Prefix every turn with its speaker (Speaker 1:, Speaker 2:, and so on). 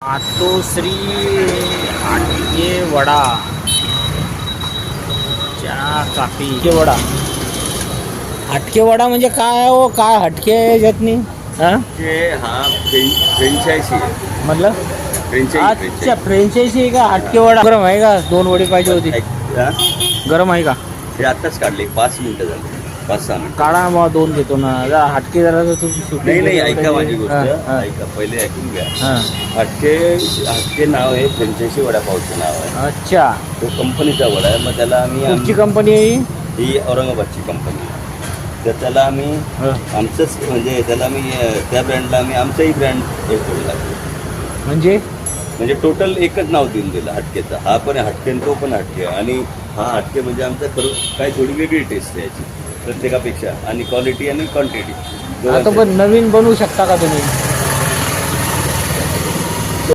Speaker 1: मातोश्री हटके वडा चहा काफी हटके वडा. हटके वडा म्हणजे काय हो, काय हटके आहे याच्यातनी? हा
Speaker 2: फ्रेंचायसी
Speaker 1: म्हटलं
Speaker 2: फ्रेंचायसी
Speaker 1: अच्छा फ्रेंचायसी आहे का हटके वडा? गरम आहे का? 2 वडी पाहिजे होती. गरम आहे का?
Speaker 2: हे आत्ताच काढले 5 मिनिटं झाली 5-6 मिनिटं.
Speaker 1: काढा मग 2 घेतो ना. जरा हटके जरा
Speaker 2: नाही ऐका माझी गोष्ट ऐका पहिले ऐकून घ्या. हटके नाव आहे फ्रेंचायसी वडापावचं नाव आहे.
Speaker 1: अच्छा
Speaker 2: तो कंपनीचा वडा आहे. मग त्याला आम्ही
Speaker 1: कुठची कंपनी आहे ही?
Speaker 2: ही औरंगाबादची कंपनी. तर त्याला आम्ही आमचंच म्हणजे त्याला आम्ही त्या ब्रँडला आम्ही आमचाही ब्रँड हे करू लागलो. म्हणजे टोटल एकच नाव देऊन दिलं हटकेचा. हा पण हटके आणि तो पण हटके. आणि हा हटके म्हणजे आमचा काय थोडी वेगळी टेस्ट आहे याची प्रत्येकापेक्षा. आणि क्वालिटी आणि क्वांटिटी
Speaker 1: आता पण नवीन बनवू शकता का तुम्ही?